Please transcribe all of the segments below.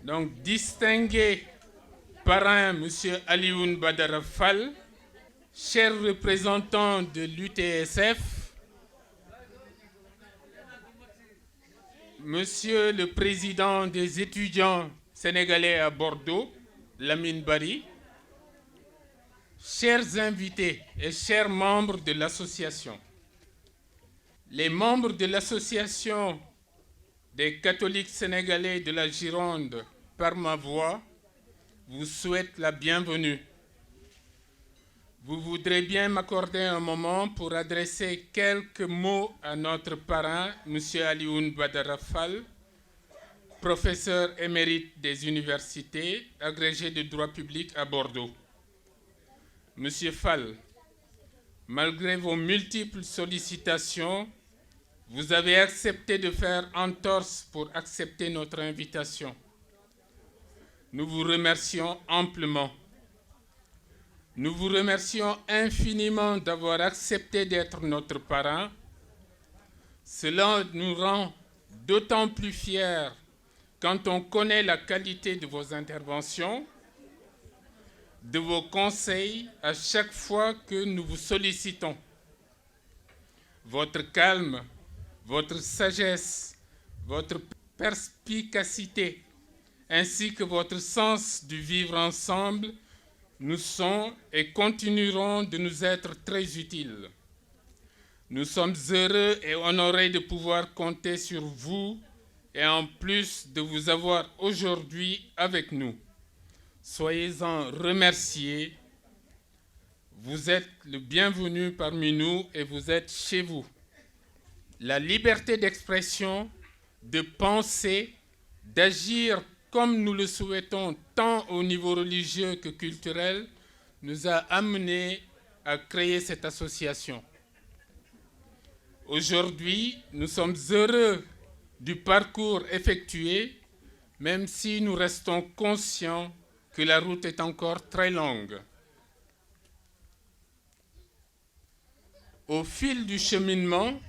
Donc, distingué parrain, M. Alioune Badara Fall, chers représentants de l'UTSF, Monsieur le Président des étudiants sénégalais à Bordeaux, Lamine Bari, chers invités et chers membres de l'association, les membres de l'association des catholiques sénégalais de la Gironde, par ma voix, vous souhaitent la bienvenue. Vous voudrez bien m'accorder un moment pour adresser quelques mots à notre parrain, M. Alioune Badara Fall, professeur émérite des universités, agrégé de droit public à Bordeaux. Monsieur Fall, malgré vos multiples sollicitations, vous avez accepté de faire entorse pour accepter notre invitation. Nous vous remercions amplement. Nous vous remercions infiniment d'avoir accepté d'être notre parrain. Cela nous rend d'autant plus fiers quand on connaît la qualité de vos interventions, de vos conseils à chaque fois que nous vous sollicitons. Votre calme, votre sagesse, votre perspicacité, ainsi que votre sens du vivre ensemble nous sont et continueront de nous être très utiles. Nous sommes heureux et honorés de pouvoir compter sur vous et en plus de vous avoir aujourd'hui avec nous. Soyez-en remerciés. Vous êtes le bienvenu parmi nous et vous êtes chez vous. La liberté d'expression, de penser, d'agir comme nous le souhaitons tant au niveau religieux que culturel, nous a amenés à créer cette association. Aujourd'hui, nous sommes heureux du parcours effectué, même si nous restons conscients que la route est encore très longue. Au fil du cheminement,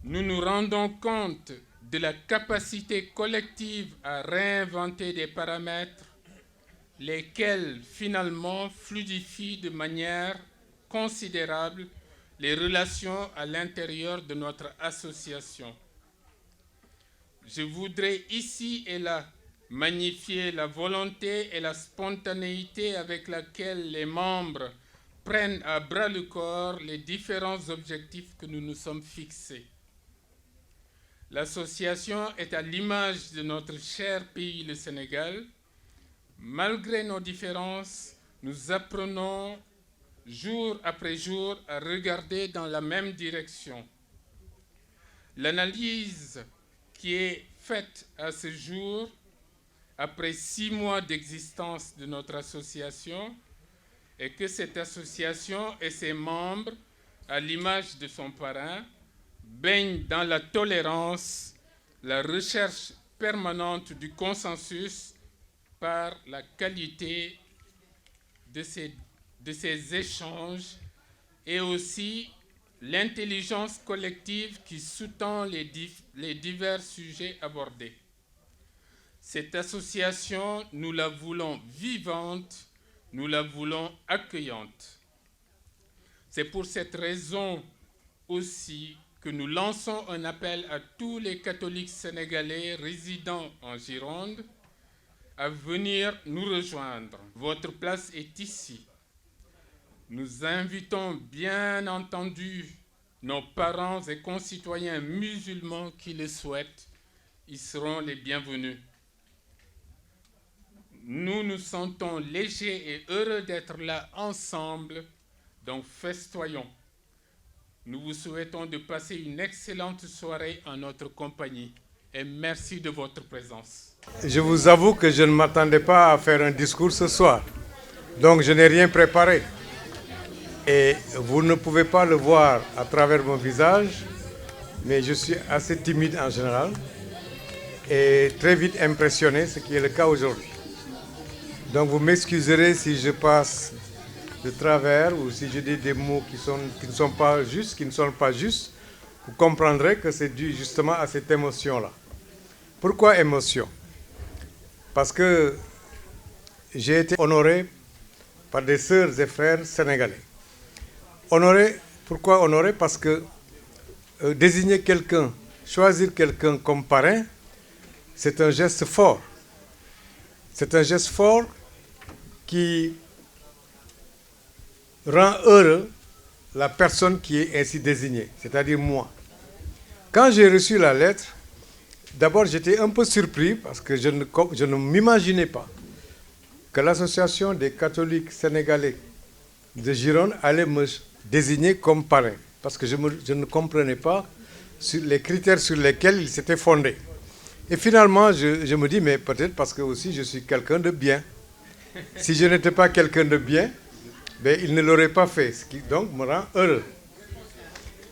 nous nous rendons compte de la capacité collective à réinventer des paramètres lesquels finalement fluidifient de manière considérable les relations à l'intérieur de notre association. Je voudrais ici et là magnifier la volonté et la spontanéité avec laquelle les membres prennent à bras le corps les différents objectifs que nous nous sommes fixés. L'association est à l'image de notre cher pays, le Sénégal. Malgré nos différences, nous apprenons jour après jour à regarder dans la même direction. L'analyse qui est faite à ce jour, après 6 mois d'existence de notre association, est que cette association et ses membres, à l'image de son parrain, baigne dans la tolérance, la recherche permanente du consensus par la qualité de ces échanges et aussi l'intelligence collective qui sous-tend les divers sujets abordés. Cette association, nous la voulons vivante, nous la voulons accueillante. C'est pour cette raison aussi que nous lançons un appel à tous les catholiques sénégalais résidant en Gironde à venir nous rejoindre. Votre place est ici. Nous invitons bien entendu nos parents et concitoyens musulmans qui le souhaitent. Ils seront les bienvenus. Nous nous sentons légers et heureux d'être là ensemble, donc festoyons. Nous vous souhaitons de passer une excellente soirée en notre compagnie et merci de votre présence. Je vous avoue que je ne m'attendais pas à faire un discours ce soir, donc je n'ai rien préparé. Et vous ne pouvez pas le voir à travers mon visage, mais je suis assez timide en général et très vite impressionné, ce qui est le cas aujourd'hui. Donc vous m'excuserez si je passe de travers ou si je dis des mots qui ne sont pas justes, vous comprendrez que c'est dû justement à cette émotion-là. Pourquoi émotion? parce que j'ai été honoré par des sœurs et frères sénégalais. Honoré, pourquoi honoré? Parce que désigner quelqu'un, choisir quelqu'un comme parrain, c'est un geste fort. C'est un geste fort qui rend heureux la personne qui est ainsi désignée, c'est-à-dire moi. Quand j'ai reçu la lettre, d'abord j'étais un peu surpris parce que je ne m'imaginais pas que l'association des catholiques sénégalais de Gironde allait me désigner comme parrain, parce que je ne comprenais pas sur les critères sur lesquels il s'était fondé. Et finalement, je me dis, mais peut-être parce que aussi je suis quelqu'un de bien. Si je n'étais pas quelqu'un de bien, ben, il ne l'aurait pas fait, ce qui donc me rend heureux.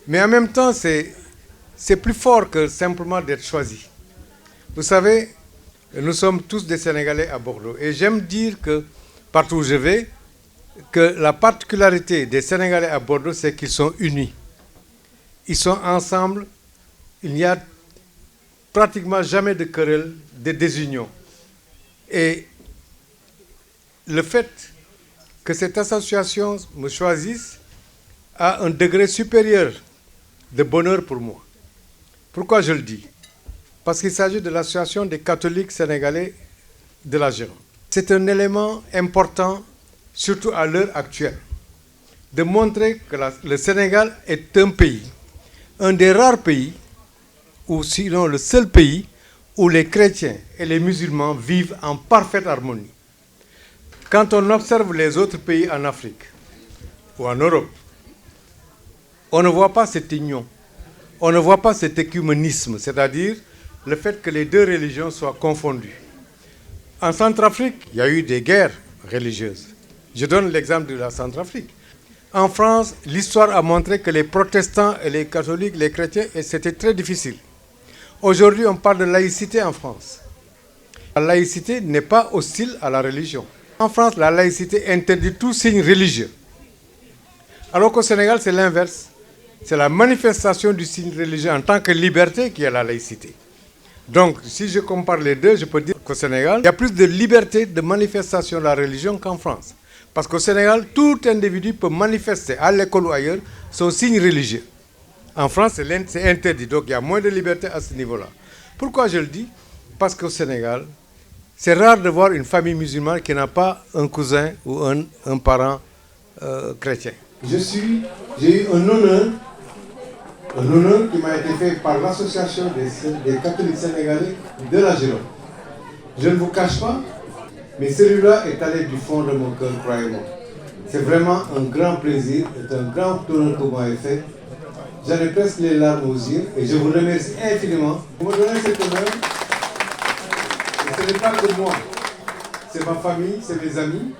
Mais en même temps, c'est plus fort que simplement d'être choisi. Vous savez, nous sommes tous des Sénégalais à Bordeaux. Et j'aime dire que, partout où je vais, que la particularité des Sénégalais à Bordeaux, c'est qu'ils sont unis. Ils sont ensemble. Il n'y a pratiquement jamais de querelle, de désunion. Et le fait que cette association me choisisse a un degré supérieur de bonheur pour moi. Pourquoi je le dis? Parce qu'il s'agit de l'association des catholiques sénégalais de la Gironde. C'est un élément important, surtout à l'heure actuelle, de montrer que le Sénégal est un des rares pays, ou sinon le seul pays, où les chrétiens et les musulmans vivent en parfaite harmonie. Quand on observe les autres pays en Afrique ou en Europe, on ne voit pas cette union, on ne voit pas cet écuménisme, c'est-à-dire le fait que les deux religions soient confondues. En Centrafrique, il y a eu des guerres religieuses. Je donne l'exemple de la Centrafrique. En France, l'histoire a montré que les protestants et les catholiques, les chrétiens, c'était très difficile. Aujourd'hui, on parle de laïcité en France. La laïcité n'est pas hostile à la religion. En France, la laïcité interdit tout signe religieux. Alors qu'au Sénégal, c'est l'inverse. C'est la manifestation du signe religieux en tant que liberté qui est la laïcité. Donc, si je compare les deux, je peux dire qu'au Sénégal, il y a plus de liberté de manifestation de la religion qu'en France. Parce qu'au Sénégal, tout individu peut manifester, à l'école ou ailleurs, son signe religieux. En France, c'est interdit, donc il y a moins de liberté à ce niveau-là. Pourquoi je le dis? Parce qu'au Sénégal, c'est rare de voir une famille musulmane qui n'a pas un cousin ou un parent chrétien. J'ai eu un honneur qui m'a été fait par l'association des catholiques sénégalais de la Gironde. Je ne vous cache pas, mais celui-là est allé du fond de mon cœur, croyez-moi. C'est vraiment un grand plaisir, c'est un grand honneur que vous m'avez fait. J'en ai presque les larmes aux yeux et je vous remercie infiniment. Vous me donnez cet honneur. Et ce n'est pas que moi, c'est ma famille, c'est mes amis,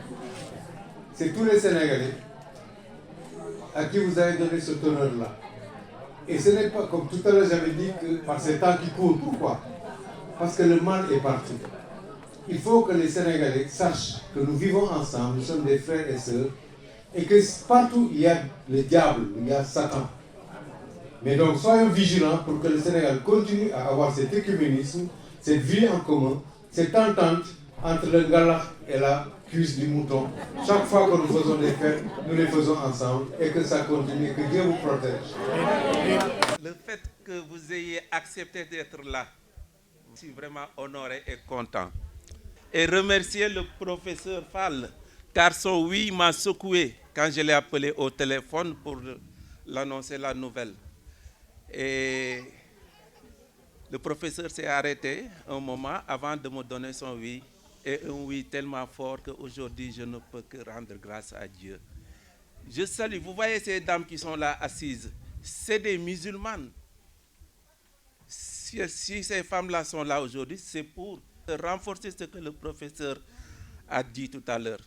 c'est tous les Sénégalais à qui vous avez donné cet honneur-là. Et ce n'est pas comme tout à l'heure j'avais dit que par ces temps qui courent. Pourquoi? Parce que le mal est partout. Il faut que les Sénégalais sachent que nous vivons ensemble, nous sommes des frères et sœurs, et que partout il y a le diable, il y a Satan. Mais donc soyons vigilants pour que le Sénégal continue à avoir cet écuménisme, cette vie en commun, cette entente entre le Ngala et la cuisse du mouton. Chaque fois que nous faisons des fêtes, nous les faisons ensemble et que ça continue, que Dieu vous protège. Le fait que vous ayez accepté d'être là, je suis vraiment honoré et content. Et remercier le professeur Fall, car son oui m'a secoué quand je l'ai appelé au téléphone pour l'annoncer la nouvelle. Et le professeur s'est arrêté un moment avant de me donner son oui. Et un oui tellement fort qu'aujourd'hui, je ne peux que rendre grâce à Dieu. Je salue, vous voyez ces dames qui sont là assises, c'est des musulmanes. Si ces femmes-là sont là aujourd'hui, c'est pour renforcer ce que le professeur a dit tout à l'heure.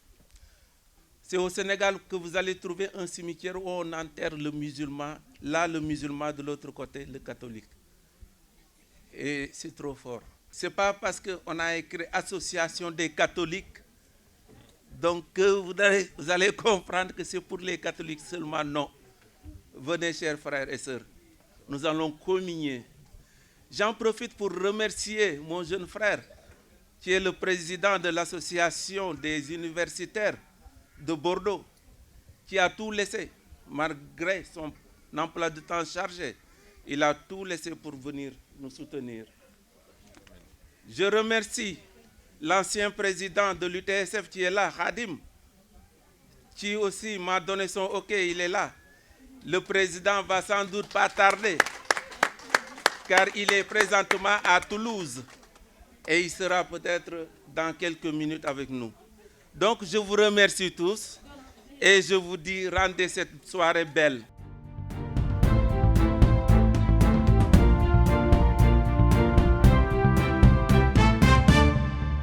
C'est au Sénégal que vous allez trouver un cimetière où on enterre le musulman, là le musulman, de l'autre côté le catholique. Et c'est trop fort. Ce n'est pas parce qu'on a écrit Association des catholiques, donc vous allez comprendre que c'est pour les catholiques seulement. Non. Venez, chers frères et sœurs, nous allons communier. J'en profite pour remercier mon jeune frère, qui est le président de l'association des universitaires de Bordeaux, qui a tout laissé, malgré son emploi de temps chargé. Il a tout laissé pour venir nous soutenir. Je remercie l'ancien président de l'UTSF qui est là, Khadim, qui aussi m'a donné son OK, il est là. Le président va sans doute pas tarder, car il est présentement à Toulouse et il sera peut-être dans quelques minutes avec nous. Donc je vous remercie tous et je vous dis rendez cette soirée belle.